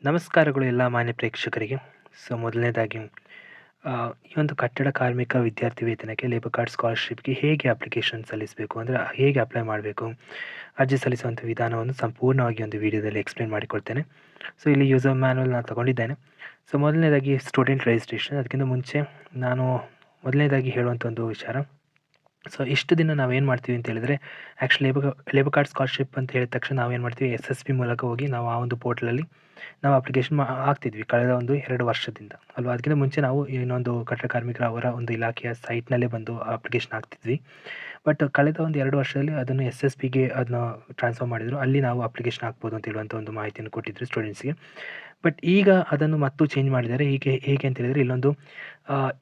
ನಮಸ್ಕಾರಗಳು ಎಲ್ಲ ಮಾನ್ಯ ಪ್ರೇಕ್ಷಕರಿಗೆ. ಮೊದಲನೇದಾಗಿ ಈ ಒಂದು ಕಟ್ಟಡ ಕಾರ್ಮಿಕ ವಿದ್ಯಾರ್ಥಿ ವೇತನಕ್ಕೆ ಲೇಬರ್ ಕಾರ್ಡ್ ಸ್ಕಾಲರ್‌ಶಿಪ್‌ಗೆ ಹೇಗೆ ಅಪ್ಲಿಕೇಶನ್ ಸಲ್ಲಿಸಬೇಕು, ಅಂದರೆ ಹೇಗೆ ಅಪ್ಲೈ ಮಾಡಬೇಕು, ಅರ್ಜಿ ಸಲ್ಲಿಸುವಂಥ ವಿಧಾನವನ್ನು ಸಂಪೂರ್ಣವಾಗಿ ಒಂದು ವಿಡಿಯೋದಲ್ಲಿ ಎಕ್ಸ್‌ಪ್ಲೇನ್ ಮಾಡಿಕೊಡ್ತೇನೆ. ಇಲ್ಲಿ ಯೂಸರ್ ಮ್ಯಾನ್ಯುವಲ್ ನಾನು ತಗೊಂಡಿದ್ದೇನೆ. ಮೊದಲನೇದಾಗಿ ಸ್ಟೂಡೆಂಟ್ ರಿಜಿಸ್ಟ್ರೇಷನ್. ಅದಕ್ಕಿಂತ ಮುಂಚೆ ನಾನು ಮೊದಲನೇದಾಗಿ ಹೇಳುವಂಥ ಒಂದು ವಿಚಾರ, ಇಷ್ಟು ದಿನ ನಾವೇನು ಮಾಡ್ತೀವಿ ಅಂತ ಹೇಳಿದರೆ, ಆ್ಯಕ್ಚುಲಿ ಲೇಬರ್ ಕಾರ್ಡ್ ಸ್ಕಾಲರ್‌ಶಿಪ್ ಅಂತ ಹೇಳಿದ ತಕ್ಷಣ ನಾವೇನು ಮಾಡ್ತೀವಿ, SSB ಮೂಲಕ ಹೋಗಿ ನಾವು ಆ ಒಂದು ಪೋರ್ಟಲಲ್ಲಿ ನಾವು ಅಪ್ಲಿಕೇಶನ್ ಹಾಕ್ತಿದ್ವಿ ಕಳೆದ 2 ವರ್ಷದಿಂದ ಅಲ್ವಾ. ಅದಕ್ಕಿಂತ ಮುಂಚೆ ನಾವು ಇನ್ನೊಂದು ಕಟ್ಟಡ ಕಾರ್ಮಿಕರ ಅವರ ಒಂದು ಇಲಾಖೆಯ ಸೈಟ್ನಲ್ಲೇ ಬಂದು ಅಪ್ಲಿಕೇಶನ್ ಹಾಕ್ತಿದ್ವಿ. ಬಟ್ ಕಳೆದ 2 ವರ್ಷದಲ್ಲಿ ಅದನ್ನು SSBಗೆ ಅದನ್ನ ಟ್ರಾನ್ಸ್ಫರ್ ಮಾಡಿದರು. ಅಲ್ಲಿ ನಾವು ಅಪ್ಲಿಕೇಶನ್ ಹಾಕ್ಬೋದು ಅಂತ ಹೇಳುವಂಥ ಒಂದು ಮಾಹಿತಿಯನ್ನು ಕೊಟ್ಟಿದ್ದರು ಸ್ಟೂಡೆಂಟ್ಸ್ಗೆ. ಬಟ್ ಈಗ ಅದನ್ನು ಮತ್ತು ಚೇಂಜ್ ಮಾಡಿದ್ದಾರೆ. ಹೇಗೆ ಅಂತ ಹೇಳಿದರೆ, ಇಲ್ಲೊಂದು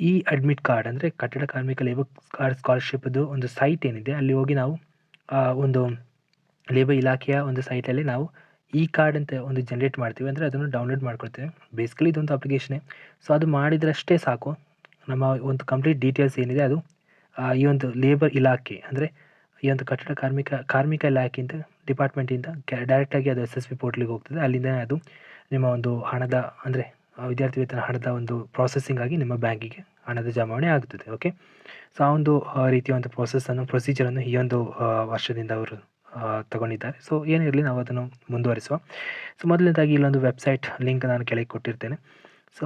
ಇ ಅಡ್ಮಿಟ್ ಕಾರ್ಡ್, ಅಂದರೆ ಕಟ್ಟಡ ಕಾರ್ಮಿಕ ಲೇಬರ್ ಕಾರ್ಡ್ ಸ್ಕಾಲರ್‌ಶಿಪ್‌ದು ಒಂದು ಸೈಟ್ ಏನಿದೆ, ಅಲ್ಲಿ ಹೋಗಿ ನಾವು ಒಂದು ಲೇಬರ್ ಇಲಾಖೆಯ ಒಂದು ಸೈಟಲ್ಲಿ ನಾವು ಇ ಕಾರ್ಡ್ ಅಂತ ಒಂದು ಜನ್ರೇಟ್ ಮಾಡ್ತೀವಿ. ಅಂದರೆ ಅದನ್ನು ಡೌನ್ಲೋಡ್ ಮಾಡ್ಕೊಳ್ತೇವೆ. ಬೇಸಿಕಲಿ ಇದೊಂದು ಅಪ್ಲಿಕೇಶನೇ. ಅದು ಮಾಡಿದ್ರಷ್ಟೇ ಸಾಕು, ನಮ್ಮ ಒಂದು ಕಂಪ್ಲೀಟ್ ಡೀಟೇಲ್ಸ್ ಏನಿದೆ ಅದು ಈ ಒಂದು ಲೇಬರ್ ಇಲಾಖೆ, ಅಂದರೆ ಈ ಒಂದು ಕಟ್ಟಡ ಕಾರ್ಮಿಕ ಇಲಾಖೆಯಿಂದ ಡಿಪಾರ್ಟ್ಮೆಂಟಿಂದ ಡೈರೆಕ್ಟಾಗಿ ಅದು SSB ಪೋರ್ಟ್ಲಿಗೆ ಹೋಗ್ತದೆ. ಅಲ್ಲಿಂದ ಅದು ನಿಮ್ಮ ಒಂದು ಹಣದ, ಅಂದರೆ ವಿದ್ಯಾರ್ಥಿ ವೇತನ ಹಣದ ಒಂದು ಪ್ರಾಸೆಸಿಂಗ್ ಆಗಿ ನಿಮ್ಮ ಬ್ಯಾಂಕಿಗೆ ಹಣದ ಜಮಾವಣೆ ಆಗುತ್ತದೆ. ಓಕೆ. ಆ ಒಂದು ರೀತಿಯ ಒಂದು ಪ್ರೊಸೀಜರನ್ನು ಈ ಒಂದು ವರ್ಷದಿಂದ ಅವರು ತಗೊಂಡಿದ್ದಾರೆ. ಏನಿರಲಿ, ನಾವು ಅದನ್ನು ಮುಂದುವರಿಸುವ. ಮೊದಲನೇದಾಗಿ ಇಲ್ಲೊಂದು ವೆಬ್ಸೈಟ್ ಲಿಂಕ್ ನಾನು ಕೆಳಗೆ ಕೊಟ್ಟಿರ್ತೇನೆ.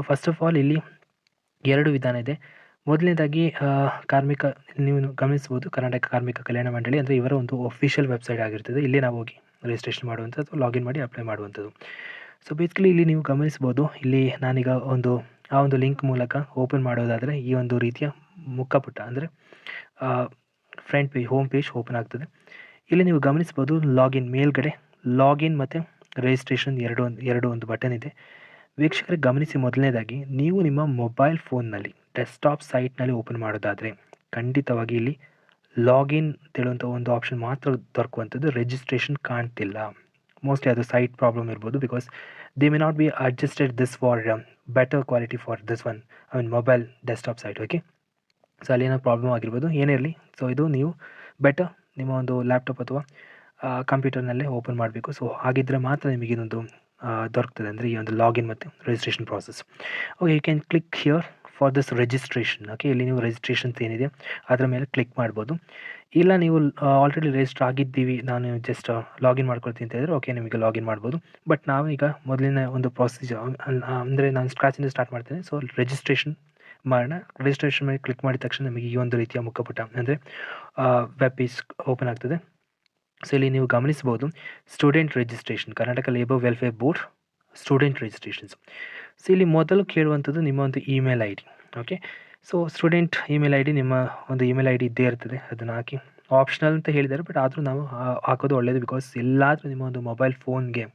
ಫಸ್ಟ್ ಆಫ್ ಆಲ್ ಇಲ್ಲಿ 2 ವಿಧಾನ ಇದೆ. ಮೊದಲನೇದಾಗಿ ನೀವು ಗಮನಿಸ್ಬೋದು, ಕರ್ನಾಟಕ ಕಾರ್ಮಿಕ ಕಲ್ಯಾಣ ಮಂಡಳಿ, ಅಂದರೆ ಇವರ ಒಂದು ಅಫಿಷಿಯಲ್ ವೆಬ್ಸೈಟ್ ಆಗಿರ್ತದೆ. ಇಲ್ಲಿ ನಾವು ಹೋಗಿ ರಿಜಿಸ್ಟ್ರೇಷನ್ ಮಾಡುವಂಥದ್ದು, ಲಾಗಿನ್ ಮಾಡಿ ಅಪ್ಲೈ ಮಾಡುವಂಥದ್ದು. ಬೇಸಿಕಲಿ ಇಲ್ಲಿ ನೀವು ಗಮನಿಸ್ಬೋದು, ಇಲ್ಲಿ ನಾನೀಗ ಆ ಒಂದು ಲಿಂಕ್ ಮೂಲಕ ಓಪನ್ ಮಾಡೋದಾದರೆ ಈ ಒಂದು ರೀತಿಯ ಮುಖಪುಟ, ಅಂದರೆ front page, home page open ಆಗ್ತದೆ. ಇಲ್ಲಿ ನೀವು ಗಮನಿಸ್ಬೋದು, ಮೇಲ್ಗಡೆ ಲಾಗಿನ್ ಮತ್ತು ರಿಜಿಸ್ಟ್ರೇಷನ್ ಎರಡು ಒಂದು ಬಟನ್ ಇದೆ. ವೀಕ್ಷಕರಿಗೆ ಗಮನಿಸಿ, ಮೊದಲನೇದಾಗಿ ನೀವು ನಿಮ್ಮ ಮೊಬೈಲ್ ಫೋನ್ನಲ್ಲಿ ಡೆಸ್ಕ್ಟಾಪ್ ಸೈಟ್ನಲ್ಲಿ ಓಪನ್ ಮಾಡೋದಾದರೆ ಖಂಡಿತವಾಗಿ ಇಲ್ಲಿ ಲಾಗಿನ್ ಅಂತೇಳುವಂಥ ಒಂದು ಆಪ್ಷನ್ ಮಾತ್ರ ದೊರಕುವಂಥದ್ದು. ರಿಜಿಸ್ಟ್ರೇಷನ್ ಕಾಣ್ತಿಲ್ಲ. ಮೋಸ್ಟ್ಲಿ ಅದು ಸೈಟ್ ಪ್ರಾಬ್ಲಮ್ ಇರ್ಬೋದು, because they may not be adjusted this for better quality for this one, mobile desktop site. Okay. ಅಲ್ಲೇನೋ ಪ್ರಾಬ್ಲಮ್ ಆಗಿರ್ಬೋದು, ಏನೇ ಇರಲಿ. ಇದು ನೀವು ಬೆಟರ್ ನಿಮ್ಮ ಒಂದು ಲ್ಯಾಪ್ಟಾಪ್ ಅಥವಾ ಕಂಪ್ಯೂಟರ್ನಲ್ಲೇ ಓಪನ್ ಮಾಡಬೇಕು. ಹಾಗಿದ್ದರೆ ಮಾತ್ರ ನಿಮಗೆ ಇದೊಂದು ದೊರಕ್ತದೆ, ಅಂದರೆ ಈ ಒಂದು ಲಾಗಿನ್ ಮತ್ತು registration process. Okay, you can click here for this registration. Okay, ಇಲ್ಲಿ ನೀವು ರಿಜಿಸ್ಟ್ರೇಷನ್ಸ್ ಏನಿದೆ ಅದರ ಮೇಲೆ ಕ್ಲಿಕ್ ಮಾಡ್ಬೋದು. ಇಲ್ಲ ನೀವು ಆಲ್ರೆಡಿ ರಿಜಿಸ್ಟರ್ ಆಗಿದ್ದೀವಿ, ನಾನು ಜಸ್ಟ್ ಲಾಗಿನ್ ಮಾಡ್ಕೊಳ್ತೀನಿ ಅಂತ ಹೇಳಿದ್ರೆ, ಓಕೆ, ನಿಮಗೆ ಲಾಗಿನ್ ಮಾಡ್ಬೋದು. ಬಟ್ ನಾವೀಗ ಮೊದಲಿನ ಒಂದು ಪ್ರೊಸೀಜರ್, ಅಂದರೆ ನಾನು ಸ್ಕ್ರಾಚಿಂದ ಸ್ಟಾರ್ಟ್ ಮಾಡ್ತೇನೆ. ರಿಜಿಸ್ಟ್ರೇಷನ್ ಮಾಡೋಣ. ರಿಜಿಸ್ಟ್ರೇಷನ್ ಮೇಲೆ ಕ್ಲಿಕ್ ಮಾಡಿದ ತಕ್ಷಣ ನಮಗೆ ಈ ಒಂದು ರೀತಿಯ ಮುಖಪುಟ, ಅಂದರೆ ವೆಬ್ ಪೇಜ್ ಓಪನ್ ಆಗ್ತದೆ. ಇಲ್ಲಿ ನೀವು ಗಮನಿಸ್ಬೋದು, student registration, Karnataka labour welfare board student registrations. ಇಲ್ಲಿ ಮೊದಲು ಕೇಳುವಂಥದ್ದು ನಿಮ್ಮ ಒಂದು email ID. Okay. Student email ID, ನಿಮ್ಮ ಒಂದು ಇಮೇಲ್ ID ಇದ್ದೇ ಇರ್ತದೆ, ಅದನ್ನು ಹಾಕಿ. ಆಪ್ಷನಲ್ ಅಂತ ಹೇಳಿದ್ದಾರೆ, ಬಟ್ ಆದರೂ ನಾವು ಹಾಕೋದು ಒಳ್ಳೆಯದು. ಬಿಕಾಸ್ ಎಲ್ಲಾದರೂ ನಿಮ್ಮ ಒಂದು ಮೊಬೈಲ್ ಫೋನ್ಗೆ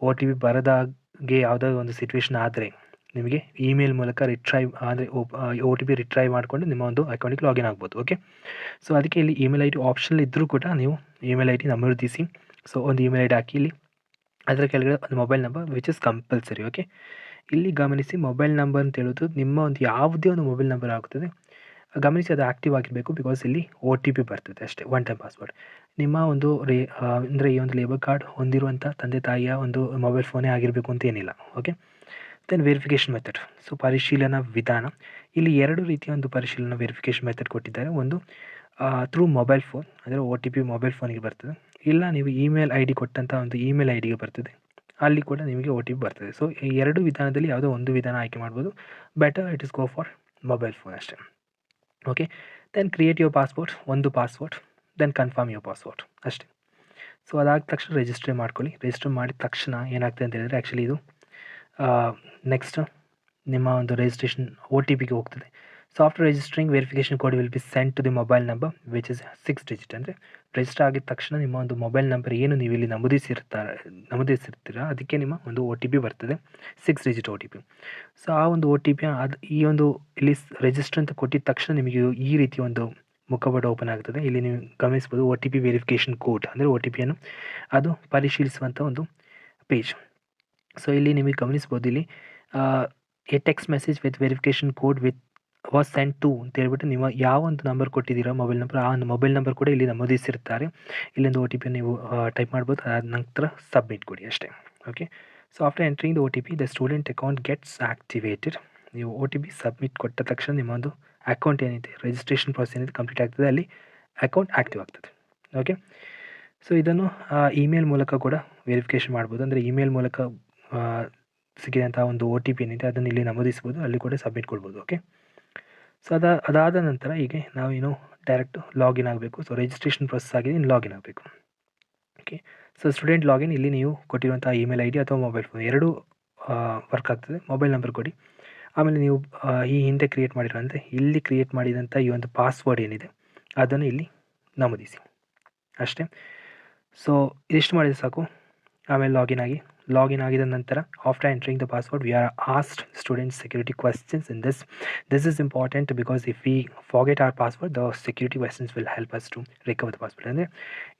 OTP ಬರದಾಗೆ ಯಾವುದಾದ್ರು ಒಂದು ಸಿಚುವೇಶನ್ ಆದರೆ ನಿಮಗೆ ಇಮೇಲ್ ಮೂಲಕ ಅಂದರೆ OTP ರಿಟ್ರೈವ್ ಮಾಡಿಕೊಂಡು ನಿಮ್ಮ ಒಂದು ಅಕೌಂಟಿಗೆ ಲಾಗಿನ್ ಆಗ್ಬೋದು. ಓಕೆ. ಅದಕ್ಕೆ ಇಲ್ಲಿ ಇಮೇಲ್ ID ಆಪ್ಷನಲ್ ಇದ್ದರೂ ಕೂಡ ನೀವು ಇಮೇಲ್ ID ನಮೂದಿಸಿ. ಒಂದು ಇಮೇಲ್ ID ಹಾಕಿ. ಇಲ್ಲಿ ಅದರ ಕೆಳಗಡೆ ಒಂದು mobile number which is compulsory. Okay. ಇಲ್ಲಿ ಗಮನಿಸಿ, ಮೊಬೈಲ್ ನಂಬರ್ ಅಂತ ಹೇಳೋದು ನಿಮ್ಮ ಒಂದು ಯಾವುದೇ ಒಂದು ಮೊಬೈಲ್ ನಂಬರ್ ಆಗುತ್ತದೆ. ಗಮನಿಸಿ, ಅದು ಆ್ಯಕ್ಟಿವ್ ಆಗಿರಬೇಕು. ಬಿಕಾಸ್ ಇಲ್ಲಿ OTP ಬರ್ತದೆ ಅಷ್ಟೇ, ಒನ್ ಟೈಮ್ ಪಾಸ್ವರ್ಡ್. ನಿಮ್ಮ ಒಂದು ಅಂದರೆ ಈ ಒಂದು ಲೇಬರ್ ಕಾರ್ಡ್ ಹೊಂದಿರುವಂಥ ತಂದೆ ತಾಯಿಯ ಒಂದು ಮೊಬೈಲ್ ಫೋನೇ ಆಗಿರಬೇಕು ಅಂತ ಏನಿಲ್ಲ. ಓಕೆ. Then verification method. ಪರಿಶೀಲನಾ ವಿಧಾನ. ಇಲ್ಲಿ 2 ರೀತಿಯ ಒಂದು ಪರಿಶೀಲನಾ ವೆರಿಫಿಕೇಷನ್ ಮೆಥಡ್ ಕೊಟ್ಟಿದ್ದಾರೆ. ಒಂದು ಥ್ರೂ ಮೊಬೈಲ್ ಫೋನ್, ಅಂದರೆ OTP ಮೊಬೈಲ್ ಫೋನಿಗೆ ಬರ್ತದೆ. ಇಲ್ಲ ನೀವು ಇಮೇಲ್ ID ಕೊಟ್ಟಂಥ ಒಂದು ಇಮೇಲ್ IDಗೆ ಬರ್ತದೆ, ಅಲ್ಲಿ ಕೂಡ ನಿಮಗೆ OTP ಬರ್ತದೆ. ಈ 2 ವಿಧಾನದಲ್ಲಿ ಯಾವುದೋ ಒಂದು ವಿಧಾನ ಆಯ್ಕೆ ಮಾಡ್ಬೋದು. Better it is go for mobile phone ಅಷ್ಟೇ. Okay. Then create your password, ಒಂದು password. Then confirm your password ಅಷ್ಟೇ. ಅದಾದ ತಕ್ಷಣ ರಿಜಿಸ್ಟರ್ ಮಾಡ್ಕೊಳ್ಳಿ. ರಿಜಿಸ್ಟರ್ ಮಾಡಿದ ತಕ್ಷಣ ಏನಾಗ್ತದೆ ಅಂತ ಹೇಳಿದರೆ, ಆ್ಯಕ್ಚುಲಿ ಇದು ನೆಕ್ಸ್ಟ್ ನಿಮ್ಮ ಒಂದು ರಿಜಿಸ್ಟ್ರೇಷನ್ OTPಗೆ ಹೋಗ್ತದೆ. After registering, verification code will be sent to the mobile number which is 6 digit. ಅಂದರೆ ರಿಜಿಸ್ಟರ್ ಆಗಿದ ತಕ್ಷಣ ನಿಮ್ಮ ಒಂದು ಮೊಬೈಲ್ ನಂಬರ್ ಏನು ನೀವು ಇಲ್ಲಿ ನಮೂದಿಸಿರ್ತೀರ ಅದಕ್ಕೆ ನಿಮ್ಮ ಒಂದು OTP ಬರ್ತದೆ, 6 ಡಿಜಿಟ್ OTP. ಆ ಒಂದು OTP ಈ ಒಂದು ಇಲ್ಲಿ ರಿಜಿಸ್ಟರ್ ಅಂತ ಕೊಟ್ಟಿದ ತಕ್ಷಣ ನಿಮಗೆ ಈ ರೀತಿ ಒಂದು ಮುಖಪುಟ ಓಪನ್ ಆಗ್ತದೆ. ಇಲ್ಲಿ ನೀವು ಗಮನಿಸ್ಬೋದು, OTP ವೆರಿಫಿಕೇಷನ್ ಕೋಡ್, ಅಂದರೆ OTPಯನ್ನು ಅದು ಪರಿಶೀಲಿಸುವಂಥ ಒಂದು ಪೇಜ್. ಇಲ್ಲಿ ನಿಮಗೆ ಗಮನಿಸ್ಬೋದು, ಇಲ್ಲಿ a text message with verification code was sent to ಅಂತ ಹೇಳ್ಬಿಟ್ಟು ನೀವು ಯಾವ ಒಂದು ನಂಬರ್ ಕೊಟ್ಟಿದ್ದೀರೋ ಮೊಬೈಲ್ ನಂಬರ್, ಆ ಒಂದು ಮೊಬೈಲ್ ನಂಬರ್ ಕೂಡ ಇಲ್ಲಿ ನಮೂದಿಸಿರ್ತಾರೆ. ಇಲ್ಲಿಂದ OTP ನೀವು ಟೈಪ್ ಮಾಡ್ಬೋದು. ಅದಾದ ನಂತರ ಸಬ್ಮಿಟ್ ಕೊಡಿ ಅಷ್ಟೇ. Okay. So after entering the OTP the student account gets activated. ನೀವು OTP ಸಬ್ಮಿಟ್ ಕೊಟ್ಟ ತಕ್ಷಣ ನಿಮ್ಮೊಂದು ಅಕೌಂಟ್ ಏನಿದೆ, ರಿಜಿಸ್ಟ್ರೇಷನ್ ಪ್ರಾಸೆಸ್ ಏನಿದೆ ಕಂಪ್ಲೀಟ್ ಆಗ್ತದೆ, ಅಲ್ಲಿ ಅಕೌಂಟ್ ಆ್ಯಕ್ಟಿವ್ ಆಗ್ತದೆ. ಓಕೆ, ಸೊ ಇದನ್ನು ಇಮೇಲ್ ಮೂಲಕ ಕೂಡ ವೆರಿಫಿಕೇಷನ್ ಮಾಡ್ಬೋದು. ಅಂದರೆ ಇಮೇಲ್ ಮೂಲಕ ಸಿಕ್ಕಿದಂಥ ಒಂದು OTP ಏನಿದೆ ಅದನ್ನು ಇಲ್ಲಿ ನಮೂದಿಸ್ಬೋದು, ಅಲ್ಲಿ ಕೂಡ ಸಬ್ಮಿಟ್ ಕೊಡ್ಬೋದು. ಓಕೆ, ಸೊ ಅದಾದ ನಂತರ ಹೀಗೆ ನಾವೇನು ಡೈರೆಕ್ಟ್ ಲಾಗಿನ್ ಆಗಬೇಕು. ಸೊ ರಿಜಿಸ್ಟ್ರೇಷನ್ ಪ್ರೊಸೆಸ್ ಆಗಿದೆ, ಇನ್ನು ಲಾಗಿನ್ ಆಗಬೇಕು. ಓಕೆ, ಸೊ ಸ್ಟೂಡೆಂಟ್ ಲಾಗಿನ್ ಇಲ್ಲಿ ನೀವು ಕೊಟ್ಟಿರುವಂಥ ಇಮೇಲ್ ID ಅಥವಾ ಮೊಬೈಲ್ ಫೋನ್ ಎರಡೂ ವರ್ಕ್ ಆಗ್ತದೆ. ಮೊಬೈಲ್ ನಂಬರ್ ಕೊಡಿ. ಆಮೇಲೆ ನೀವು ಈ ಹಿಂದೆ ಕ್ರಿಯೇಟ್ ಮಾಡಿರೋ ಅಂದರೆ ಇಲ್ಲಿ ಕ್ರಿಯೇಟ್ ಮಾಡಿದಂಥ ಈ ಒಂದು ಪಾಸ್ವರ್ಡ್ ಏನಿದೆ ಅದನ್ನು ಇಲ್ಲಿ ನಮೂದಿಸಿ ಅಷ್ಟೇ. ಸೊ ಇದಿಷ್ಟು ಮಾಡಿದರೆ ಸಾಕು. ಆಮೇಲೆ ಲಾಗಿನ್ ಆಗಿದ ನಂತರ after entering the password we are asked students security questions in this is important because if we forget our password the security questions will help us to recover the password. ಅಂದರೆ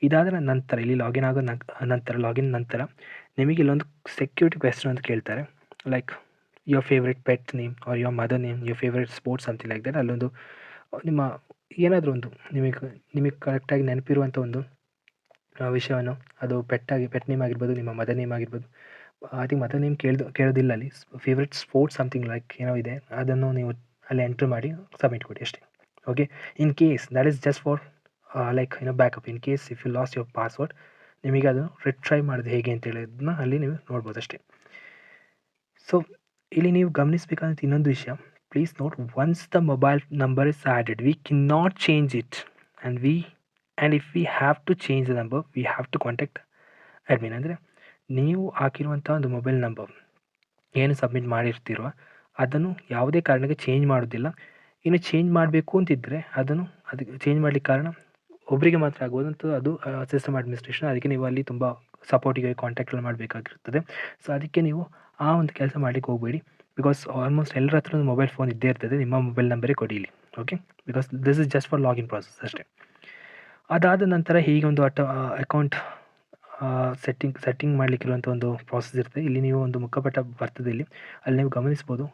ಇದಾದ ನಂತರ ಇಲ್ಲಿ login ನಂತರ ನಿಮಗೆ ಇಲ್ಲೊಂದು security question ಅಂತ ಕೇಳ್ತಾರೆ, like your favourite pet name or your mother name, your favourite sports something like that. ಅಲ್ಲೊಂದು ನಿಮ್ಮ ಏನಾದರೂ ಒಂದು ನಿಮಗೆ ಕರೆಕ್ಟಾಗಿ ನೆನಪಿರುವಂಥ ಒಂದು ವಿಷಯವನ್ನು, ಅದು ಪೆಟ್ ನೇಮ್ ಆಗಿರ್ಬೋದು, ನಿಮ್ಮ ಮದರ್ ನೇಮ್ ಆಗಿರ್ಬೋದು. ಐ ಥಿಂಕ್ ಮದರ್ ನೇಮ್ ಕೇಳೋದಿಲ್ಲ ಅಲ್ಲಿ. ಫೇವ್ರೆಟ್ ಸ್ಪೋರ್ಟ್ಸ್ ಸಮಥಿಂಗ್ ಲೈಕ್ ಏನೋ ಇದೆ, ಅದನ್ನು ನೀವು ಅಲ್ಲಿ ಎಂಟ್ರ್ ಮಾಡಿ ಸಬ್ಮಿಟ್ ಕೊಡಿ ಅಷ್ಟೇ. Okay, in case that is just for like backup. In case if you lost your password, ನಿಮಗೆ ಅದನ್ನು ರಿಟ್ರೈ ಮಾಡೋದು ಹೇಗೆ ಅಂತ ಹೇಳೋದನ್ನ ಅಲ್ಲಿ ನೀವು ನೋಡ್ಬೋದು ಅಷ್ಟೇ. ಸೊ ಇಲ್ಲಿ ನೀವು ಗಮನಿಸಬೇಕಾದಂಥ ಇನ್ನೊಂದು ವಿಷಯ, please note, once the mobile number is added we can not change it and if we have to change the number we have to contact admin. ಅಂದರೆ ನೀವು ಹಾಕಿರುವಂಥ ಒಂದು ಮೊಬೈಲ್ ನಂಬರ್ ಏನು ಸಬ್ಮಿಟ್ ಮಾಡಿರ್ತೀರೋ ಅದನ್ನು ಯಾವುದೇ ಕಾರಣಕ್ಕೆ ಚೇಂಜ್ ಮಾಡೋದಿಲ್ಲ. ಇನ್ನು ಚೇಂಜ್ ಮಾಡಬೇಕು ಅಂತಿದ್ದರೆ ಅದಕ್ಕೆ ಚೇಂಜ್ ಮಾಡಲಿಕ್ಕೆ ಕಾರಣ ಒಬ್ಬರಿಗೆ ಮಾತ್ರ ಆಗ್ಬೋದು ಅಂತ, ಅದು ಸಿಸ್ಟಮ್ ಅಡ್ಮಿನಿಸ್ಟ್ರೇಷನ್. ಅದಕ್ಕೆ ನೀವು ಅಲ್ಲಿ ತುಂಬ ಸಪೋರ್ಟಿಗೆ ಕಾಂಟ್ಯಾಕ್ಟಲ್ಲಿ ಮಾಡಬೇಕಾಗಿರ್ತದೆ. ಸೊ ಅದಕ್ಕೆ ನೀವು ಆ ಒಂದು ಕೆಲಸ ಮಾಡಲಿಕ್ಕೆ ಹೋಗಬೇಡಿ, ಬಿಕಾಸ್ ಆಲ್ಮೋಸ್ಟ್ ಎಲ್ಲರ ಹತ್ರ ಒಂದು ಮೊಬೈಲ್ ಫೋನ್ ಇದ್ದೇ ಇರ್ತದೆ. ನಿಮ್ಮ ಮೊಬೈಲ್ ನಂಬರೇ ಕೊಡಿ ಇಲ್ಲಿ. Okay, because this is just for login process ಅಷ್ಟೇ. ಅದಾದ ನಂತರ ಹೀಗೊಂದು ಅಕೌಂಟ್ ಸೆಟ್ಟಿಂಗ್ ಮಾಡಲಿಕ್ಕಿರುವಂಥ ಒಂದು ಪ್ರಾಸೆಸ್ ಇರ್ತದೆ. ಇಲ್ಲಿ ನೀವು ಒಂದು ಮುಖಪಟ್ಟ ಬರ್ತದೆ, ಅಲ್ಲಿ ನೀವು ಗಮನಿಸ್ಬೋದು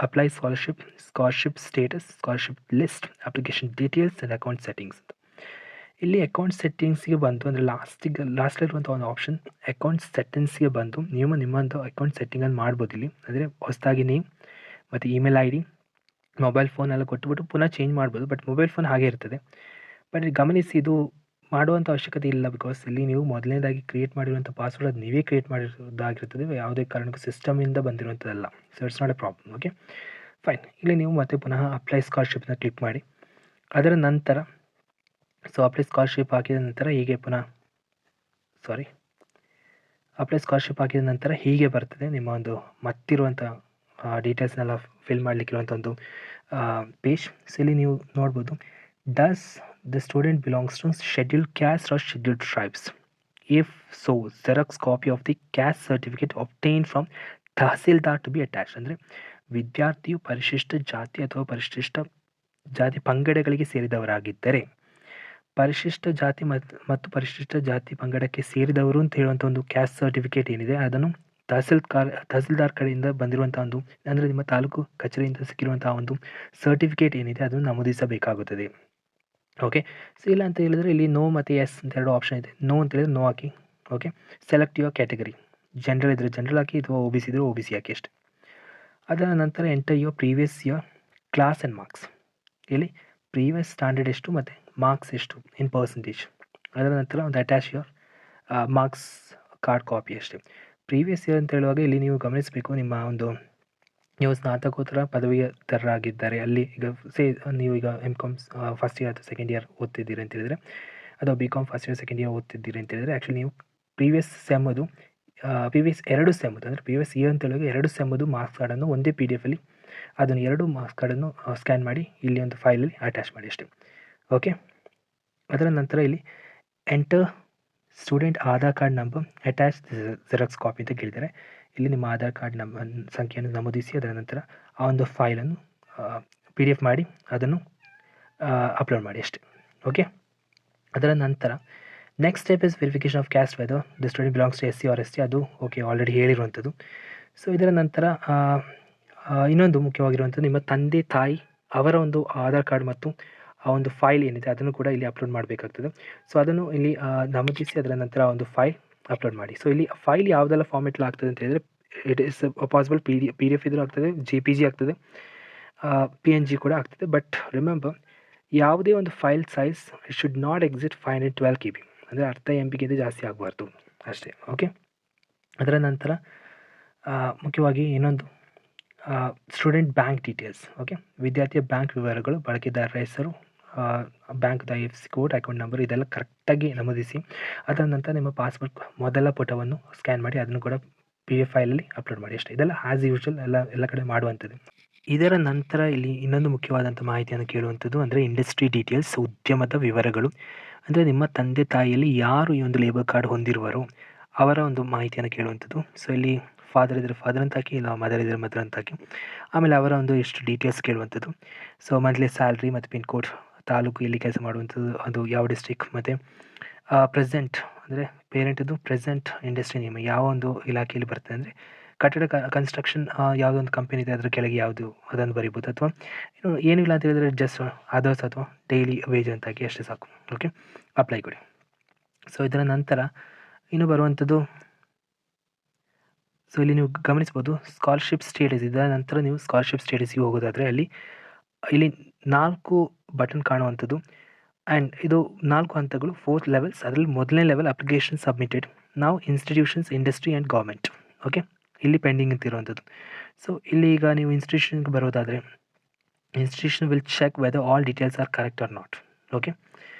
apply scholarship status, scholarship list, application details and account settings ಅಂತ. ಇಲ್ಲಿ ಅಕೌಂಟ್ ಸೆಟ್ಟಿಂಗ್ಸ್ಗೆ ಬಂದು ಅಂದರೆ ಲಾಸ್ಟಲ್ಲಿರುವಂಥ ಒಂದು ಆಪ್ಷನ್ ಅಕೌಂಟ್ ಸೆಟ್ಟಿಂಗ್ಸ್ಗೆ ಬಂದು ನೀವು ನಿಮ್ಮೊಂದು ಅಕೌಂಟ್ ಸೆಟ್ಟಿಂಗನ್ನು ಮಾಡ್ಬೋದು ಇಲ್ಲಿ. ಅಂದರೆ ಹೊಸದಾಗಿ ನೇಮ್ ಮತ್ತು ಇಮೇಲ್ ID, ಮೊಬೈಲ್ ಫೋನ್ ಎಲ್ಲ ಕೊಟ್ಟುಬಿಟ್ಟು ಪುನಃ ಚೇಂಜ್ ಮಾಡ್ಬೋದು. ಬಟ್ ಮೊಬೈಲ್ ಫೋನ್ ಹಾಗೆ ಇರ್ತದೆ. ಬಟ್ ಗಮನಿಸಿ, ಇದು ಮಾಡುವಂಥ ಅವಶ್ಯಕತೆ ಇಲ್ಲ, ಬಿಕಾಸ್ ಇಲ್ಲಿ ನೀವು ಮೊದಲನೇದಾಗಿ ಕ್ರಿಯೇಟ್ ಮಾಡಿರುವಂಥ ಪಾಸ್ವರ್ಡ್ ಅದು ನೀವೇ ಕ್ರಿಯೇಟ್ ಮಾಡಿರೋದಾಗಿರ್ತದೆ, ಯಾವುದೇ ಕಾರಣಕ್ಕೂ ಸಿಸ್ಟಮಿಂದ ಬಂದಿರುವಂಥದ್ದಲ್ಲ. So it's not a problem. Okay, fine. ಇಲ್ಲಿ ನೀವು ಮತ್ತೆ ಪುನಃ ಅಪ್ಲೈ ಸ್ಕಾಲರ್ಶಿಪ್ನ ಕ್ಲಿಕ್ ಮಾಡಿ. ಅದರ ನಂತರ ಅಪ್ಲೈ ಸ್ಕಾಲರ್ಶಿಪ್ ಹಾಕಿದ ನಂತರ ಹೀಗೆ ಬರ್ತದೆ ನಿಮ್ಮ ಒಂದು ಮತ್ತಿರುವಂಥ ಡೀಟೇಲ್ಸ್ನೆಲ್ಲ ಫಿಲ್ ಮಾಡಲಿಕ್ಕಿರುವಂಥ ಒಂದು ಪೇಜ್. ಸೊ ಇಲ್ಲಿ ನೀವು ನೋಡ್ಬೋದು, does the student belongs to scheduled caste or scheduled tribes? If so, xerox copy of the caste certificate obtained from tahsildar to be attached. ಅಂದರೆ ವಿದ್ಯಾರ್ಥಿಯು ಪರಿಶಿಷ್ಟ ಜಾತಿ ಅಥವಾ ಪರಿಶಿಷ್ಟ ಜಾತಿ ಪಂಗಡಗಳಿಗೆ ಸೇರಿದವರಾಗಿದ್ದರೆ, ಪರಿಶಿಷ್ಟ ಜಾತಿ ಮತ್ತು ಪರಿಶಿಷ್ಟ ಜಾತಿ ಪಂಗಡಕ್ಕೆ ಸೇರಿದವರು ಅಂತ ಹೇಳುವಂಥ ಒಂದು ಕ್ಯಾಸ್ಟ್ ಸರ್ಟಿಫಿಕೇಟ್ ಏನಿದೆ ಅದನ್ನು ತಹಸೀಲ್ದಾರ್ ಕಡೆಯಿಂದ ಬಂದಿರುವಂಥ ಒಂದು, ಅಂದರೆ ನಿಮ್ಮ ತಾಲೂಕು ಕಚೇರಿಯಿಂದ ಸಿಕ್ಕಿರುವಂಥ ಒಂದು ಸರ್ಟಿಫಿಕೇಟ್ ಏನಿದೆ ಅದನ್ನು ನಮೂದಿಸಬೇಕಾಗುತ್ತದೆ. ಓಕೆ, ಸೊ ಇಲ್ಲ ಅಂತ ಹೇಳಿದರೆ ಇಲ್ಲಿ ನೋ ಮತ್ತು ಎಸ್ ಅಂತ ಎರಡು ಆಪ್ಷನ್ ಇದೆ. ನೋ ಅಂತ ಹೇಳಿದರೆ ನೋ ಹಾಕಿ. Okay, select your category, general ಇದ್ದರೆ ಜನರಲ್ ಹಾಕಿ ಅಥವಾ OBC ಇದ್ದರೆ OBC ಹಾಕಿ ಅಷ್ಟೇ. ಅದರ ನಂತರ enter your previous year class and marks. ಇಲ್ಲಿ ಪ್ರೀವಿಯಸ್ ಸ್ಟ್ಯಾಂಡರ್ಡ್ ಎಷ್ಟು ಮತ್ತು ಮಾರ್ಕ್ಸ್ ಎಷ್ಟು ಇನ್ ಪರ್ಸೆಂಟೇಜ್. ಅದರ ನಂತರ ಒಂದು attach your marks card copy ಅಷ್ಟೇ. ಪ್ರೀವಿಯಸ್ ಇಯರ್ ಅಂತ ಹೇಳುವಾಗ ಇಲ್ಲಿ ನೀವು ಗಮನಿಸಬೇಕು, ನಿಮ್ಮ ಒಂದು ನೀವು ಸ್ನಾತಕೋತ್ತರ ಪದವೀಧರರಾಗಿದ್ದಾರೆ, ಅಲ್ಲಿ ಈಗ ನೀವು ಈಗ MCOM ಫಸ್ಟ್ ಇಯರ್ ಅಥವಾ ಸೆಕೆಂಡ್ ಇಯರ್ ಓದ್ತಿದ್ದೀರಿ ಅಂತ ಹೇಳಿದರೆ, ಅಥವಾ BCOM first year second year ಓದ್ತಿದ್ದೀರಿ ಅಂತ ಹೇಳಿದರೆ, ಆ್ಯಕ್ಚುಲಿ ನೀವು ಪ್ರೀವಿಯಸ್ ಎರಡು ಸೆಮ್ಮದು ಅಂದರೆ ಪ್ರೀವಿಯಸ್ ಇಯರ್ ಅಂತ ಹೇಳುವಾಗ 2 ಸೆಮ್ಮದು ಮಾರ್ಕ್ಸ್ ಕಾರ್ಡನ್ನು ಒಂದೇ PDF ಅಲ್ಲಿ ಅದನ್ನು 2 ಮಾರ್ಕ್ಸ್ ಕಾರ್ಡನ್ನು ಸ್ಕ್ಯಾನ್ ಮಾಡಿ ಇಲ್ಲಿ ಒಂದು ಫೈಲಲ್ಲಿ ಅಟ್ಯಾಚ್ ಮಾಡಿ ಅಷ್ಟೇ. ಓಕೆ, ಅದರ ನಂತರ ಇಲ್ಲಿ enter student Aadhaar card number attach xerox copy ಅಂತ ಕೇಳಿದ್ದಾರೆ. ಇಲ್ಲಿ ನಿಮ್ಮ ಆಧಾರ್ ಕಾರ್ಡ್ ಸಂಖ್ಯೆಯನ್ನು ನಮೂದಿಸಿ ಅದರ ನಂತರ ಆ ಒಂದು ಫೈಲನ್ನು PDF ಮಾಡಿ ಅದನ್ನು ಅಪ್ಲೋಡ್ ಮಾಡಿ ಅಷ್ಟೇ. ಓಕೆ, ಅದರ ನಂತರ next step is verification of caste whether the student belongs to SC or ST. ಅದು ಓಕೆ, ಆಲ್ರೆಡಿ ಹೇಳಿರುವಂಥದ್ದು. ಸೊ ಇದರ ನಂತರ ಇನ್ನೊಂದು ಮುಖ್ಯವಾಗಿರುವಂಥದ್ದು ನಿಮ್ಮ ತಂದೆ ತಾಯಿ ಅವರ ಒಂದು ಆಧಾರ್ ಕಾರ್ಡ್ ಮತ್ತು ಆ ಒಂದು ಫೈಲ್ ಏನಿದೆ ಅದನ್ನು ಕೂಡ ಇಲ್ಲಿ ಅಪ್ಲೋಡ್ ಮಾಡಬೇಕಾಗ್ತದೆ. ಸೊ ಅದನ್ನು ಇಲ್ಲಿ ನಮೂದಿಸಿ ಅದರ ನಂತರ ಒಂದು ಫೈಲ್ ಅಪ್ಲೋಡ್ ಮಾಡಿ. ಸೊ ಇಲ್ಲಿ ಫೈಲ್ ಯಾವುದೆಲ್ಲ ಫಾರ್ಮೆಟ್ಲಿ ಆಗ್ತದೆ ಅಂತ ಹೇಳಿದರೆ, it is possible P D F ಇದ್ರೂ ಆಗ್ತದೆ, JPG ಆಗ್ತದೆ, PNG ಕೂಡ ಆಗ್ತದೆ. ಬಟ್ ರಿಮೆಂಬರ್, ಯಾವುದೇ ಒಂದು file size it should not exit 512 KB, ಅಂದರೆ ಅರ್ಧ MBಗಿಂತ ಜಾಸ್ತಿ ಆಗಬಾರ್ದು ಅಷ್ಟೇ. ಓಕೆ. ಅದರ ನಂತರ ಮುಖ್ಯವಾಗಿ ಇನ್ನೊಂದು ಸ್ಟೂಡೆಂಟ್ ಬ್ಯಾಂಕ್ ಡೀಟೇಲ್ಸ್. ಓಕೆ, ವಿದ್ಯಾರ್ಥಿಯ ಬ್ಯಾಂಕ್ ವಿವರಗಳು, ಬಳಕೆದಾರರ ಹೆಸರು, ಬ್ಯಾಂಕ್ದ IFSC ಕೋಡ್, ಅಕೌಂಟ್ ನಂಬರ್ ಇದೆಲ್ಲ ಕರೆಕ್ಟಾಗಿ ನಮೂದಿಸಿ. ಅದರ ನಂತರ ನಿಮ್ಮ ಪಾಸ್ಬುಕ್ ಮೊದಲ ಪುಟವನ್ನು ಸ್ಕ್ಯಾನ್ ಮಾಡಿ ಅದನ್ನು ಕೂಡ PDF ಫೈಲಲ್ಲಿ ಅಪ್ಲೋಡ್ ಮಾಡಿ ಅಷ್ಟೇ. ಇದೆಲ್ಲ ಆ್ಯಸ್ ಯೂಶ್ವಲ್ ಎಲ್ಲ ಕಡೆ ಮಾಡುವಂಥದ್ದು. ಇದರ ನಂತರ ಇಲ್ಲಿ ಇನ್ನೊಂದು ಮುಖ್ಯವಾದಂಥ ಮಾಹಿತಿಯನ್ನು ಕೇಳುವಂಥದ್ದು ಅಂದರೆ ಇಂಡಸ್ಟ್ರಿ ಡೀಟೇಲ್ಸ್, ಉದ್ಯಮದ ವಿವರಗಳು. ಅಂದರೆ ನಿಮ್ಮ ತಂದೆ ತಾಯಿಯಲ್ಲಿ ಯಾರು ಈ ಒಂದು ಲೇಬರ್ ಕಾರ್ಡ್ ಹೊಂದಿರುವರೋ ಅವರ ಒಂದು ಮಾಹಿತಿಯನ್ನು ಕೇಳುವಂಥದ್ದು. ಸೊ ಇಲ್ಲಿ ಫಾದರ್ ಇದ್ದರೆ ಫಾದರ್ ಅಂತ ಹಾಕಿ, ಇಲ್ಲ ಮದರ್ ಇದ್ದರೆ ಮದರ್ ಅಂತ ಹಾಕಿ. ಆಮೇಲೆ ಅವರ ಒಂದು ಎಷ್ಟು ಡೀಟೇಲ್ಸ್ ಕೇಳುವಂಥದ್ದು. ಸೊ ಮಂತ್ಲಿ ಸ್ಯಾಲ್ರಿ ಮತ್ತು ಪಿನ್ ಕೋಡ್, ತಾಲೂಕು ಎಲ್ಲಿ ಕೆಲಸ ಮಾಡುವಂಥದ್ದು, ಅದು ಯಾವ ಡಿಸ್ಟ್ರಿಕ್, ಮತ್ತು ಪ್ರೆಸೆಂಟ್ ಅಂದರೆ ಪೇರೆಂಟದ್ದು ಪ್ರೆಸೆಂಟ್ ಇಂಡಸ್ಟ್ರಿ ನೇಮ್ ಯಾವ ಒಂದು ಇಲಾಖೆಯಲ್ಲಿ ಬರ್ತದೆ, ಅಂದರೆ ಕಟ್ಟಡ ಕನ್ಸ್ಟ್ರಕ್ಷನ್ ಯಾವುದೊಂದು ಕಂಪನಿ ಇದೆ ಅದರ ಕೆಳಗೆ ಯಾವುದು ಅದನ್ನು ಬರಿಬೋದು. ಅಥವಾ ಏನೂ ಇಲ್ಲ ಅಂತ ಹೇಳಿದರೆ ಜಸ್ಟ್ ಅದರ್ಸ್ ಅಥವಾ ಡೈಲಿ ವೇಜ್ ಅಂತ ಹಾಕಿ ಅಷ್ಟೇ ಸಾಕು. ಓಕೆ, ಅಪ್ಲೈ ಕೊಡಿ. ಸೊ ಇದರ ನಂತರ ಇನ್ನು ಬರುವಂಥದ್ದು, ಸೊ ಇಲ್ಲಿ ನೀವು ಗಮನಿಸ್ಬೋದು ಸ್ಕಾಲರ್ಶಿಪ್ ಸ್ಟೇಟಸ್. ಇದರ ನಂತರ ನೀವು ಸ್ಕಾಲರ್ಶಿಪ್ ಸ್ಟೇಟಸ್ಗೆ ಹೋಗೋದಾದರೆ ಇಲ್ಲಿ 4 ಬಟನ್ ಕಾಣುವಂಥದ್ದು. ಆ್ಯಂಡ್ ಇದು 4 ಹಂತಗಳು, 4 ಲೆವೆಲ್ಸ್. ಅದರಲ್ಲಿ ಮೊದಲನೇ ಲೆವೆಲ್ ಅಪ್ಲಿಕೇಶನ್ ಸಬ್ಮಿಟೆಡ್, ನಾವು institutions, industry and government. Okay, ಇಲ್ಲಿ ಪೆಂಡಿಂಗ್ ಅಂತ ಇರುವಂಥದ್ದು. ಸೊ ಇಲ್ಲಿ ಈಗ ನೀವು ಇನ್ಸ್ಟಿಟ್ಯೂಷನ್ಗೆ ಬರೋದಾದರೆ, institution will check whether all details are correct or not. Okay,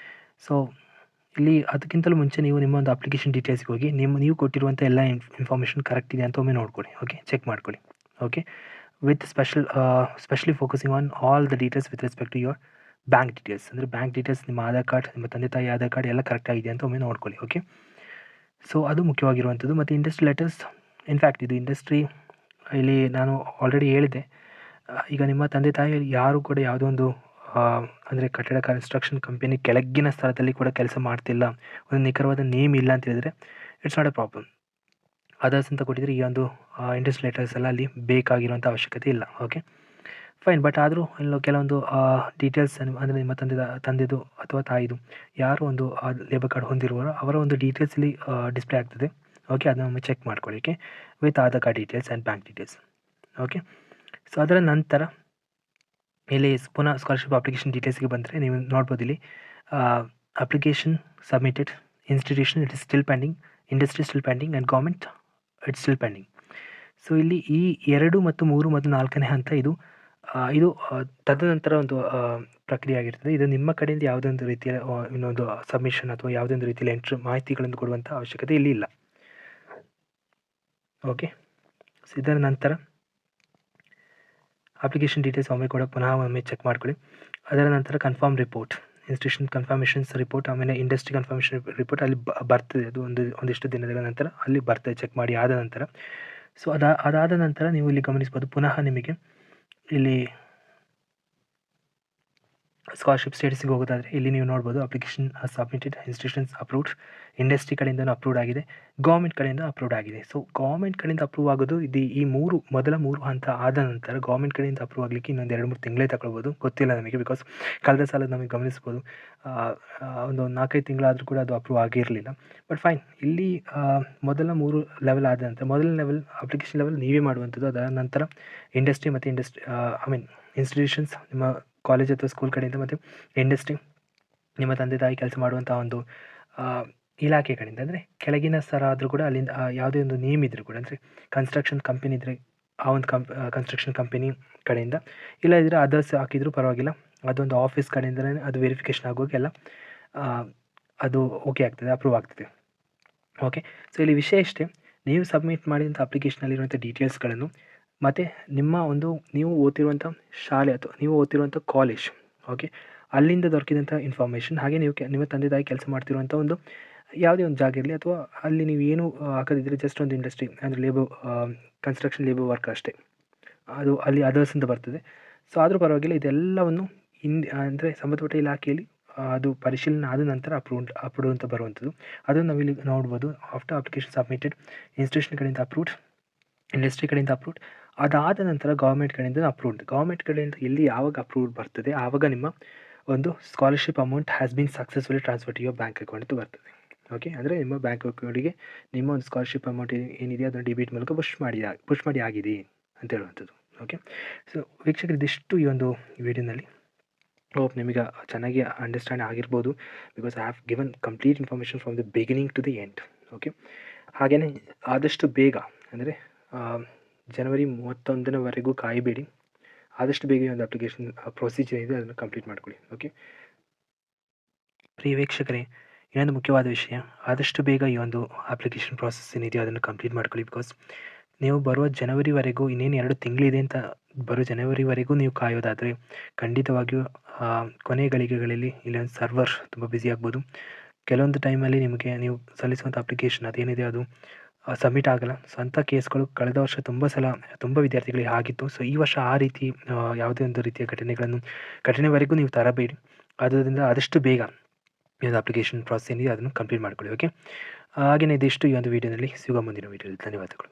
so ಇಲ್ಲಿ ಅದಕ್ಕಿಂತಲೂ ಮುಂಚೆ ನೀವು ನಿಮ್ಮ ಒಂದು ಅಪ್ಲಿಕೇಶನ್ ಡೀಟೇಲ್ಸ್ಗೆ ಹೋಗಿ ನೀವು ಕೊಟ್ಟಿರುವಂಥ ಎಲ್ಲ ಇನ್ಫಾರ್ಮೇಷನ್ ಕರೆಕ್ಟ್ ಇದೆ ಅಂತ ಒಮ್ಮೆ ನೋಡ್ಕೊಳ್ಳಿ. ಓಕೆ, ಚೆಕ್ ಮಾಡ್ಕೊಳ್ಳಿ. Okay, with specially focusing on all the details with respect to your bank details. ಅಂದರೆ ಬ್ಯಾಂಕ್ ಡೀಟೇಲ್ಸ್, ನಿಮ್ಮ ಆಧಾರ್ ಕಾರ್ಡ್, ನಿಮ್ಮ ತಂದೆ ತಾಯಿ ಆಧಾರ್ ಕಾರ್ಡ್ ಎಲ್ಲ ಕರೆಕ್ಟಾಗಿದೆ ಅಂತ ಒಮ್ಮೆ ನೋಡ್ಕೊಳ್ಳಿ. ಓಕೆ, ಸೊ ಅದು ಮುಖ್ಯವಾಗಿರುವಂಥದ್ದು. ಮತ್ತು ಇಂಡಸ್ಟ್ರಿ ಲೆಟರ್ಸ್, ಇನ್ಫ್ಯಾಕ್ಟ್ ಇದು ಇಂಡಸ್ಟ್ರಿ ಇಲ್ಲಿ ನಾನು ಆಲ್ರೆಡಿ ಹೇಳಿದೆ. ಈಗ ನಿಮ್ಮ ತಂದೆ ತಾಯಿ ಯಾರು ಕೂಡ ಯಾವುದೋ ಒಂದು ಅಂದರೆ ಕಟ್ಟಡ ಕನ್ಸ್ಟ್ರಕ್ಷನ್ ಕಂಪನಿ ಕೆಳಗಿನ ಸ್ಥಳದಲ್ಲಿ ಕೂಡ ಕೆಲಸ ಮಾಡ್ತಿಲ್ಲ, ಒಂದು ನಿಖರವಾದ ನೇಮ್ ಇಲ್ಲ ಅಂತ ಹೇಳಿದರೆ it's not a problem. Others ಅಂತ ಕೊಟ್ಟಿದ್ರೆ ಈ ಒಂದು ಇಂಡಸ್ಟ್ರಿ ಲೆಟರ್ಸ್ ಎಲ್ಲ ಅಲ್ಲಿ ಬೇಕಾಗಿರುವಂಥ ಅವಶ್ಯಕತೆ ಇಲ್ಲ. Okay, fine. ಬಟ್ ಆದರೂ ಇನ್ನು ಕೆಲವೊಂದು ಡೀಟೇಲ್ಸ್ ಅಂದರೆ ನಿಮ್ಮ ತಂದೆದು ಅಥವಾ ತಾಯಿದು ಯಾರು ಒಂದು ಲೇಬರ್ ಕಾರ್ಡ್ ಹೊಂದಿರುವರೋ ಅವರ ಒಂದು ಡೀಟೇಲ್ಸ್ ಇಲ್ಲಿ ಡಿಸ್ಪ್ಲೇ ಆಗ್ತದೆ. ಓಕೆ, ಅದನ್ನು ಒಮ್ಮೆ ಚೆಕ್ ಮಾಡ್ಕೊಳ್ಳಿಕ್ಕೆ with Aadhaar card details and bank details. Okay, so ಅದರ ನಂತರ ಇಲ್ಲಿ ಪುನಃ ಸ್ಕಾಲರ್ಶಿಪ್ ಅಪ್ಲಿಕೇಶನ್ ಡೀಟೇಲ್ಸ್ಗೆ ಬಂದರೆ ನೀವು ನೋಡ್ಬೋದು ಇಲ್ಲಿ application submitted, institution it is still pending, industry still pending and government it's still pending. So ಇಲ್ಲಿ ಈ 2 ಮತ್ತು 3 ಮತ್ತು 4ನೇ ಹಂತ ಇದು ತದನಂತರ ಒಂದು ಪ್ರಕ್ರಿಯೆ ಆಗಿರ್ತದೆ. ಇದು ನಿಮ್ಮ ಕಡೆಯಿಂದ ಯಾವುದೇ ಒಂದು ರೀತಿಯ ಇನ್ನೊಂದು ಸಬ್ಮಿಷನ್ ಅಥವಾ ಯಾವುದೇ ಒಂದು ರೀತಿಯಲ್ಲಿ ಮಾಹಿತಿಗಳನ್ನು ಕೊಡುವಂಥ ಅವಶ್ಯಕತೆ ಇಲ್ಲಿ ಇಲ್ಲ. ಓಕೆ, ಸೊ ಇದರ ನಂತರ ಅಪ್ಲಿಕೇಶನ್ ಡೀಟೇಲ್ಸ್ ಪುನಃ ಒಮ್ಮೆ ಚೆಕ್ ಮಾಡ್ಕೊಳ್ಳಿ. ಅದರ ನಂತರ ಕನ್ಫರ್ಮ್ ರಿಪೋರ್ಟ್, ಇನ್ಸ್ಟಿಟ್ಯೂಷನ್ ಕನ್ಫರ್ಮೇಷನ್ಸ್ ರಿಪೋರ್ಟ್, ಆಮೇಲೆ ಇಂಡಸ್ಟ್ರಿ ಕನ್ಫರ್ಮೇಷನ್ ರಿಪೋರ್ಟ್ ಅಲ್ಲಿ ಬರ್ತದೆ. ಅದು ಒಂದಿಷ್ಟು ದಿನಗಳ ನಂತರ ಅಲ್ಲಿ ಬರ್ತದೆ, ಚೆಕ್ ಮಾಡಿ ಆದ ನಂತರ. ಸೊ ಅದಾದ ನಂತರ ನೀವು ಇಲ್ಲಿ ಗಮನಿಸ್ಬೋದು ಪುನಃ ನಿಮಗೆ ಇಲ್ಲಿ ಸ್ಕಾಲರ್ಶಿಪ್ ಸ್ಟೇಟಸ್ಗೆ ಹೋಗೋದಾದರೆ ಇಲ್ಲಿ ನೀವು ನೋಡ್ಬೋದು application submitted, institutions approved, industry ಕಡೆಯಿಂದ ಅಪ್ರೂವ್ಡ್ ಆಗಿದೆ, ಗೌರ್ಮೆಂಟ್ ಕಡೆಯಿಂದ ಅಪ್ರೂವ್ಡ್ ಆಗಿದೆ. ಸೊ ಗೌರ್ಮೆಂಟ್ ಕಡೆಯಿಂದ ಅಪ್ರೂವ್ ಆಗೋದು ಇದು ಈ ಮೊದಲ 3 ಹಂತ ಆದ ನಂತರ ಗೌರ್ಮೆಂಟ್ ಕಡೆಯಿಂದ ಅಪ್ರೂವ್ ಆಗಲಿಕ್ಕೆ ಇನ್ನೊಂದು 2-3 ತಿಂಗಳೇ ತಗೊಳ್ಬೋದು, ಗೊತ್ತಿಲ್ಲ ನಮಗೆ. ಬಿಕಾಸ್ ಕಳೆದ ಸಾಲ ನಮಗೆ ಗಮನಿಸ್ಬೋದು ಒಂದು 4-5 ತಿಂಗಳಾದರೂ ಕೂಡ ಅದು ಅಪ್ರೂವ್ ಆಗಿರಲಿಲ್ಲ. ಬಟ್ ಫೈನ್, ಇಲ್ಲಿ ಮೊದಲ 3 ಲೆವೆಲ್ ಆದ ನಂತರ ಮೊದಲ ಲೆವೆಲ್ ಅಪ್ಲಿಕೇಶನ್ ಲೆವೆಲ್ ನೀವೇ ಮಾಡುವಂಥದ್ದು. ಅದರ ನಂತರ ಇಂಡಸ್ಟ್ರಿ ಮತ್ತು ಇನ್ಸ್ಟಿಟ್ಯೂಷನ್ಸ್ ನಿಮ್ಮ ಕಾಲೇಜ್ ಅಥವಾ ಸ್ಕೂಲ್ ಕಡೆಯಿಂದ, ಮತ್ತು ಇಂಡಸ್ಟ್ರಿ ನಿಮ್ಮ ತಂದೆ ತಾಯಿ ಕೆಲಸ ಮಾಡುವಂಥ ಒಂದು ಇಲಾಖೆ ಕಡೆಯಿಂದ, ಅಂದರೆ ಕೆಳಗಿನ ಸ್ತರ ಆದರೂ ಕೂಡ ಅಲ್ಲಿಂದ ಯಾವುದೇ ಒಂದು ನೇಮ್ ಇದ್ದರೂ ಕೂಡ, ಅಂದರೆ ಕನ್ಸ್ಟ್ರಕ್ಷನ್ ಕಂಪನಿ ಇದ್ದರೆ ಆ ಒಂದು ಕನ್ಸ್ಟ್ರಕ್ಷನ್ ಕಂಪನಿ ಕಡೆಯಿಂದ, ಇಲ್ಲದಿದ್ದರೆ ಅದರ್ಸ್ ಹಾಕಿದರೂ ಪರವಾಗಿಲ್ಲ, ಅದೊಂದು ಆಫೀಸ್ ಕಡೆಯಿಂದಲೇ ಅದು ವೆರಿಫಿಕೇಷನ್ ಆಗೋಕ್ಕೆಲ್ಲ ಅದು ಓಕೆ ಆಗ್ತದೆ, ಅಪ್ರೂವ್ ಆಗ್ತದೆ. ಓಕೆ, ಸೊ ಇಲ್ಲಿ ವಿಷಯ ಇಷ್ಟೇ, ನೀವು ಸಬ್ಮಿಟ್ ಮಾಡಿದಂಥ ಅಪ್ಲಿಕೇಶನಲ್ಲಿರುವಂಥ ಡೀಟೇಲ್ಸ್ಗಳನ್ನು ಮತ್ತು ನಿಮ್ಮ ಒಂದು ನೀವು ಓದ್ತಿರುವಂಥ ಶಾಲೆ ಅಥವಾ ನೀವು ಓದ್ತಿರುವಂಥ ಕಾಲೇಜ್, ಓಕೆ, ಅಲ್ಲಿಂದ ದೊರಕಿದಂಥ ಇನ್ಫಾರ್ಮೇಷನ್, ಹಾಗೆ ನೀವು ನಿಮ್ಮ ತಂದೆ ತಾಯಿ ಕೆಲಸ ಮಾಡ್ತಿರುವಂಥ ಒಂದು ಯಾವುದೇ ಒಂದು ಜಾಗ ಇರಲಿ, ಅಥವಾ ಅಲ್ಲಿ ನೀವು ಏನು ಹಾಕೋದಿದ್ರೆ ಜಸ್ಟ್ ಒಂದು ಇಂಡಸ್ಟ್ರಿ ಅಂದರೆ ಕನ್ಸ್ಟ್ರಕ್ಷನ್ ಲೇಬರ್ ವರ್ಕ್ ಅಷ್ಟೇ, ಅದು ಅಲ್ಲಿ ಅದರ್ಸ್ ಅಂತ ಬರ್ತದೆ. ಸೊ ಆದರೂ ಪರವಾಗಿಲ್ಲ, ಇದೆಲ್ಲವನ್ನು ಅಂದರೆ ಸಂಬಂಧಪಟ್ಟ ಇಲಾಖೆಯಲ್ಲಿ ಅದು ಪರಿಶೀಲನೆ ಆದ ನಂತರ ಅಪ್ರೂವ್ ಅಂತ ಬರುವಂಥದ್ದು. ಅದನ್ನು ನಾವಿಲ್ಲಿ ನೋಡ್ಬೋದು. ಆಫ್ಟರ್ ಅಪ್ಲಿಕೇಶನ್ ಸಬ್ಮಿಟೆಡ್, ಇನ್ಸ್ಟಿಟ್ಯೂಷನ್ ಕಡೆಯಿಂದ ಅಪ್ರೂವ್ಡ್, ಇಂಡಸ್ಟ್ರಿ ಕಡೆಯಿಂದ ಅಪ್ರೂವ್ಡ್, ಅದಾದ ನಂತರ ಗೌರ್ಮೆಂಟ್ ಕಡೆಯಿಂದ ಅಪ್ರೂವ್ಡ್. ಗೌರ್ಮೆಂಟ್ ಕಡೆಯಿಂದ ಎಲ್ಲಿ ಯಾವಾಗ ಅಪ್ರೂವ್ಡ್ ಬರ್ತದೆ ಆವಾಗ ನಿಮ್ಮ ಒಂದು scholarship amount has been successfully transfer to your bank account ಅಂತ ಬರ್ತದೆ. ಓಕೆ. ಅಂದರೆ ನಿಮ್ಮ ಬ್ಯಾಂಕ್ ಅಕೌಂಟಿಗೆ ನಿಮ್ಮ ಒಂದು ಸ್ಕಾಲರ್‌ಶಿಪ್ ಅಮೌಂಟ್ ಏನಿದೆ ಅದನ್ನು ಡೆಬಿಟ್ ಮೂಲಕ ಪುಷ್ ಮಾಡಿ ಆಗಿದೆ ಅಂತ ಹೇಳುವಂಥದ್ದು. ಓಕೆ. ಸೊ ವೀಕ್ಷಕರು, ಇದಿಷ್ಟು ಈ ಒಂದು ವಿಡಿಯೋನಲ್ಲಿ. ಹೋಪ್ ನಿಮಗೆ ಚೆನ್ನಾಗಿ ಅಂಡರ್ಸ್ಟ್ಯಾಂಡ್ ಆಗಿರ್ಬೋದು. Because I have given complete information from the beginning to the end. Okay. ಹಾಗೆಯೇ ಆದಷ್ಟು ಬೇಗ ಅಂದರೆ ಜನವರಿ 31ವರೆಗೂ ಕಾಯಬೇಡಿ. ಆದಷ್ಟು ಬೇಗ ಈ ಒಂದು ಅಪ್ಲಿಕೇಶನ್ ಪ್ರೊಸೀಜರ್ ಇದೆ ಅದನ್ನು ಕಂಪ್ಲೀಟ್ ಮಾಡ್ಕೊಳ್ಳಿ. ಓಕೆ. ಪ್ರಿಯ ವೀಕ್ಷಕರೇ, ಇನ್ನೊಂದು ಮುಖ್ಯವಾದ ವಿಷಯ, ಆದಷ್ಟು ಬೇಗ ಈ ಒಂದು ಅಪ್ಲಿಕೇಶನ್ ಪ್ರಾಸೆಸ್ ಏನಿದೆಯೋ ಅದನ್ನು ಕಂಪ್ಲೀಟ್ ಮಾಡ್ಕೊಳ್ಳಿ. ಬಿಕಾಸ್ ನೀವು ಬರುವ ಜನವರಿವರೆಗೂ ಇನ್ನೇನು 2 ತಿಂಗಳಿದೆ ಅಂತ ಬರೋ ಜನವರಿವರೆಗೂ ನೀವು ಕಾಯೋದಾದರೆ ಖಂಡಿತವಾಗಿಯೂ ಕೊನೆಯ ಗಳಿಗೆಗಳಲ್ಲಿ ಇಲ್ಲೊಂದು ಸರ್ವರ್ ತುಂಬ ಬ್ಯುಸಿ ಆಗ್ಬೋದು. ಕೆಲವೊಂದು ಟೈಮಲ್ಲಿ ನಿಮಗೆ ನೀವು ಸಲ್ಲಿಸುವಂಥ ಅಪ್ಲಿಕೇಶನ್ ಅದೇನಿದೆ ಅದು ಸಬ್ಮಿಟ್ ಆಗಲ್ಲ. ಸೊ ಅಂಥ ಕೇಸ್ಗಳು ಕಳೆದ ವರ್ಷ ತುಂಬ ವಿದ್ಯಾರ್ಥಿಗಳಿಗೆ ಆಗಿತ್ತು. ಸೊ ಈ ವರ್ಷ ಆ ರೀತಿ ಯಾವುದೇ ಒಂದು ರೀತಿಯ ಘಟನೆವರೆಗೂ ನೀವು ತರಬೇಡಿ. ಆದ್ದರಿಂದ ಆದಷ್ಟು ಬೇಗ ಈ ಒಂದು ಅಪ್ಲಿಕೇಶನ್ ಪ್ರಾಸೆಸ್ ಏನಿದೆ ಅದನ್ನು ಕಂಪ್ಲೀಟ್ ಮಾಡ್ಕೊಳ್ಳಿ. ಓಕೆ. ಹಾಗೆಯೇ ಇದಿಷ್ಟು ಈ ಒಂದು ವಿಡಿಯೋನಲ್ಲಿ. ಸಿಗುವ ಮುಂದಿನ ವಿಡಿಯೋದಲ್ಲಿ. ಧನ್ಯವಾದಗಳು.